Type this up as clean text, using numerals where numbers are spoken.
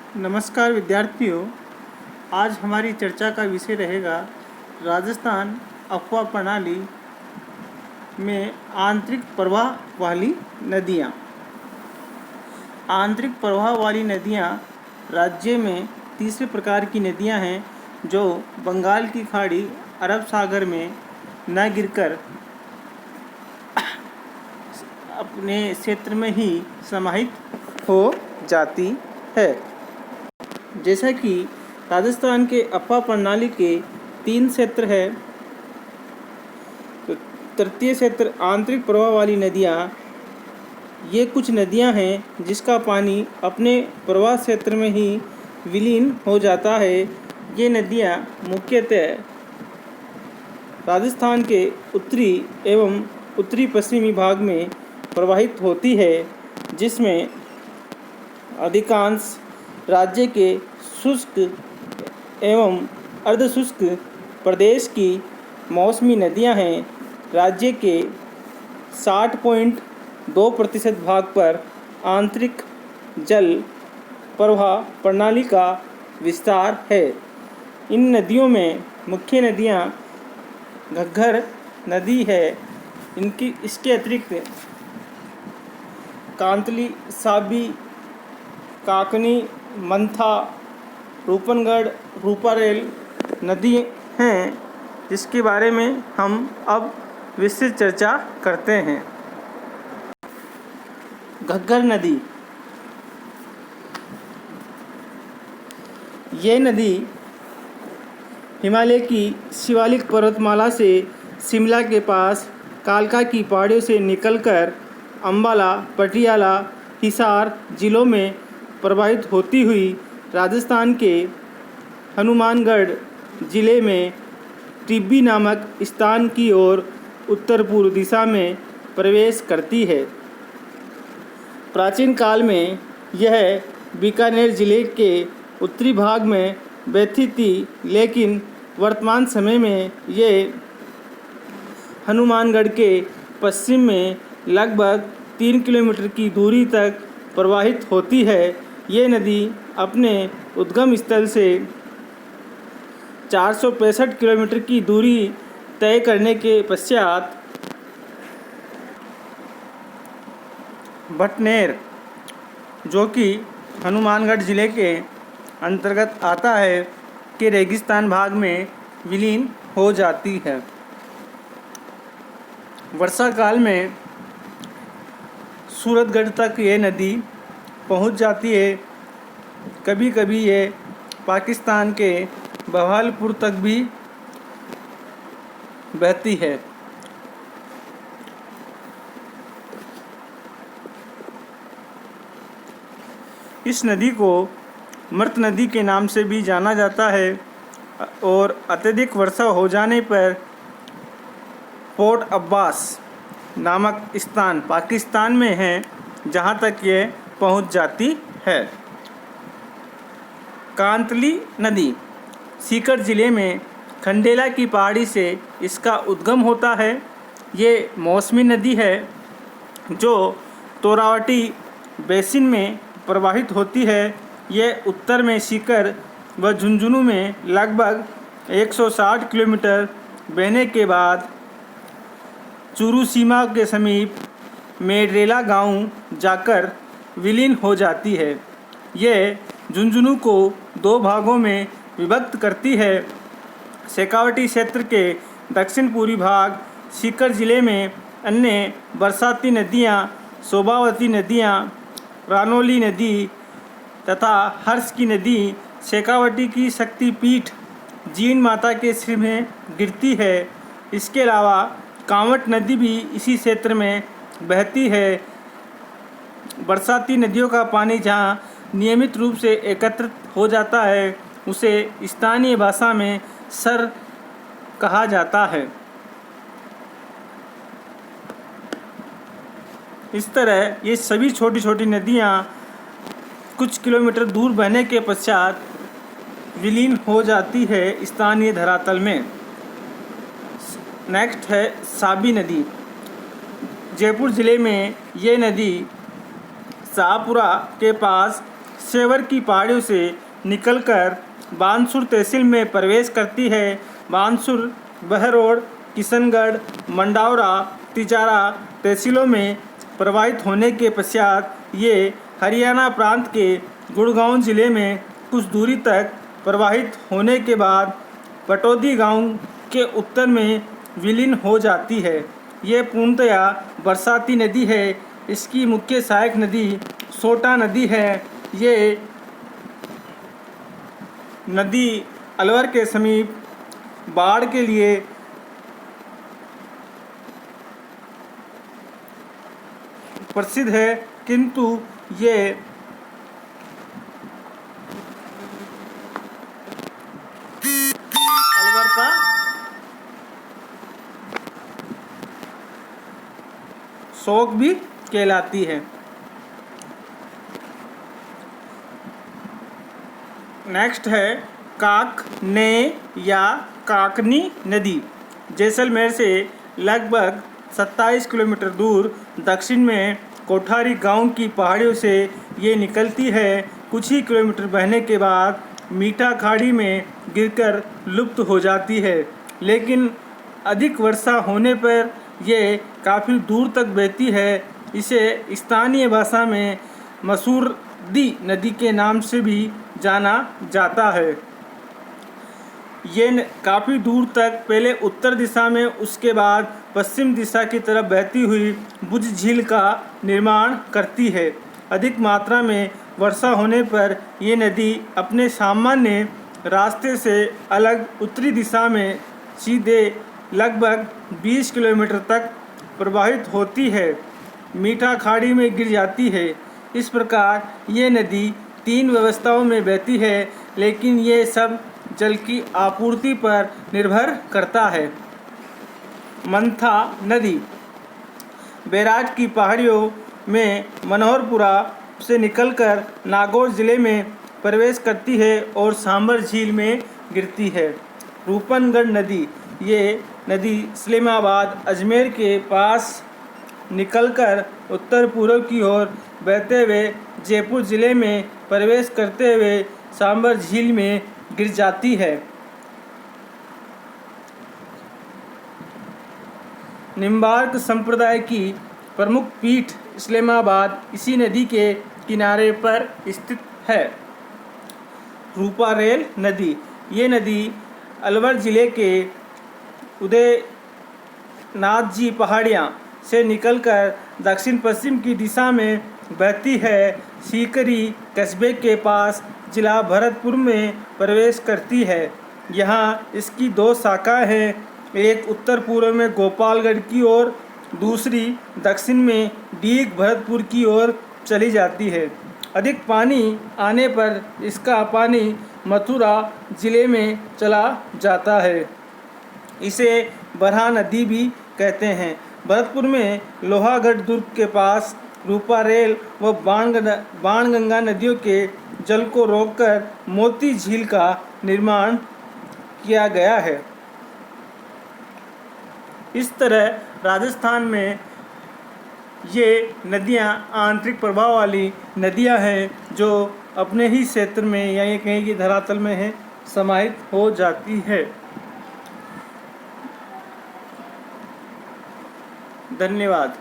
नमस्कार विद्यार्थियों, आज हमारी चर्चा का विषय रहेगा राजस्थान अफवाह प्रणाली में आंतरिक प्रवाह वाली नदियाँ। आंतरिक प्रवाह वाली नदियाँ राज्य में तीसरे प्रकार की नदियाँ हैं जो बंगाल की खाड़ी, अरब सागर में न गिरकर अपने क्षेत्र में ही समाहित हो जाती है। जैसा कि राजस्थान के अफवाह प्रणाली के 3 क्षेत्र है, तो तृतीय क्षेत्र आंतरिक प्रवाह वाली नदियाँ, ये कुछ नदियाँ हैं जिसका पानी अपने प्रवाह क्षेत्र में ही विलीन हो जाता है। ये नदियाँ मुख्यतः राजस्थान के उत्तरी एवं उत्तरी पश्चिमी भाग में प्रवाहित होती है, जिसमें अधिकांश राज्य के शुष्क एवं अर्धशुष्क प्रदेश की मौसमी नदियां हैं। राज्य के 60.2% भाग पर आंतरिक जल प्रवाह प्रणाली का विस्तार है। इन नदियों में मुख्य नदियां घग्गर नदी है। इसके अतिरिक्त कांतली, साबी, काकनी, मंथा, रूपनगढ़, रूपारेल नदी हैं, जिसके बारे में हम अब विस्तृत चर्चा करते हैं। घग्गर नदी, ये नदी हिमालय की शिवालिक पर्वतमाला से शिमला के पास कालका की पहाड़ियों से निकलकर अंबाला, पटियाला, हिसार जिलों में प्रवाहित होती हुई राजस्थान के हनुमानगढ़ जिले में टिब्बी नामक स्थान की ओर उत्तर पूर्व दिशा में प्रवेश करती है। प्राचीन काल में यह बीकानेर जिले के उत्तरी भाग में बहती थी, लेकिन वर्तमान समय में ये हनुमानगढ़ के पश्चिम में लगभग 3 किलोमीटर की दूरी तक प्रवाहित होती है। ये नदी अपने उद्गम स्थल से 465 किलोमीटर की दूरी तय करने के पश्चात भटनेर, जो कि हनुमानगढ़ जिले के अंतर्गत आता है, के रेगिस्तान भाग में विलीन हो जाती है। वर्षा काल में सूरतगढ़ तक ये नदी पहुंच जाती है। कभी कभी ये पाकिस्तान के बहावलपुर तक भी बहती है। इस नदी को मृत नदी के नाम से भी जाना जाता है और अत्यधिक वर्षा हो जाने पर पोर्ट अब्बास नामक स्थान पाकिस्तान में है, जहां तक ये पहुंच जाती है। कांतली नदी सीकर जिले में खंडेला की पहाड़ी से इसका उद्गम होता है। ये मौसमी नदी है जो तोरावटी बेसिन में प्रवाहित होती है। ये उत्तर में सीकर व झुंझुनू में लगभग 160 किलोमीटर बहने के बाद चूरू सीमा के समीप मेडरेला गांव जाकर विलीन हो जाती है। ये झुंझुनू को 2 भागों में विभक्त करती है। शेखावटी क्षेत्र के दक्षिण पूर्वी भाग सीकर जिले में अन्य बरसाती नदियाँ शोभावती नदियाँ, रानोली नदी तथा हर्ष की नदी शेखावटी की शक्तिपीठ जीण माता के सिर में गिरती है। इसके अलावा कांवट नदी भी इसी क्षेत्र में बहती है। बरसाती नदियों का पानी जहाँ नियमित रूप से एकत्रित हो जाता है, उसे स्थानीय भाषा में सर कहा जाता है। इस तरह ये सभी छोटी छोटी नदियाँ कुछ किलोमीटर दूर बहने के पश्चात विलीन हो जाती है स्थानीय धरातल में। नेक्स्ट है साबी नदी। जयपुर ज़िले में ये नदी शाहपुरा के पास सेवर की पहाड़ियों से निकलकर बानसूर तहसील में प्रवेश करती है। बानसूर, बहरोड, किशनगढ़, मंडावरा, तिजारा तहसीलों में प्रवाहित होने के पश्चात ये हरियाणा प्रांत के गुड़गांव जिले में कुछ दूरी तक प्रवाहित होने के बाद पटौदी गांव के उत्तर में विलीन हो जाती है। ये पूर्णतया बरसाती नदी है। इसकी मुख्य सहायक नदी सोटा नदी है। ये नदी अलवर के समीप बाढ़ के लिए प्रसिद्ध है, किंतु ये अलवर का शोक भी कहलाती है। नेक्स्ट है काकने या काकनी नदी। जैसलमेर से लगभग 27 किलोमीटर दूर दक्षिण में कोठारी गांव की पहाड़ियों से ये निकलती है। कुछ ही किलोमीटर बहने के बाद मीठा खाड़ी में गिरकर लुप्त हो जाती है, लेकिन अधिक वर्षा होने पर ये काफ़ी दूर तक बहती है। इसे स्थानीय भाषा में मसूरदी नदी के नाम से भी जाना जाता है। ये काफ़ी दूर तक पहले उत्तर दिशा में, उसके बाद पश्चिम दिशा की तरफ बहती हुई भुज झील का निर्माण करती है। अधिक मात्रा में वर्षा होने पर ये नदी अपने सामान्य रास्ते से अलग उत्तरी दिशा में सीधे लगभग 20 किलोमीटर तक प्रवाहित होती है, मीठा खाड़ी में गिर जाती है। इस प्रकार ये नदी 3 व्यवस्थाओं में बहती है, लेकिन ये सब जल की आपूर्ति पर निर्भर करता है। मंथा नदी बैराज की पहाड़ियों में मनोहरपुरा से निकलकर नागौर जिले में प्रवेश करती है और सांबर झील में गिरती है। रूपनगढ़ नदी, ये नदी इस्लामाबाद अजमेर के पास निकलकर उत्तर पूर्व की ओर बहते हुए जयपुर जिले में प्रवेश करते हुए सांबर झील में गिर जाती है। निम्बार्क संप्रदाय की प्रमुख पीठ इस्लामाबाद इसी नदी के किनारे पर स्थित है। रूपारेल नदी, ये नदी अलवर जिले के उदयनाथ जी पहाड़ियाँ से निकलकर दक्षिण पश्चिम की दिशा में बहती है। सीकरी कस्बे के पास जिला भरतपुर में प्रवेश करती है। यहाँ इसकी 2 शाखाएँ हैं, एक उत्तर पूर्व में गोपालगढ़ की ओर, दूसरी दक्षिण में डीग भरतपुर की ओर चली जाती है। अधिक पानी आने पर इसका पानी मथुरा जिले में चला जाता है। इसे बरहा नदी भी कहते हैं। भरतपुर में लोहागढ़ दुर्ग के पास रूपारेल व बाणगंगा नदियों के जल को रोककर मोती झील का निर्माण किया गया है। इस तरह राजस्थान में ये नदियाँ आंतरिक प्रभाव वाली नदियाँ हैं, जो अपने ही क्षेत्र में या ये कहीं की धरातल में है समाहित हो जाती है। धन्यवाद।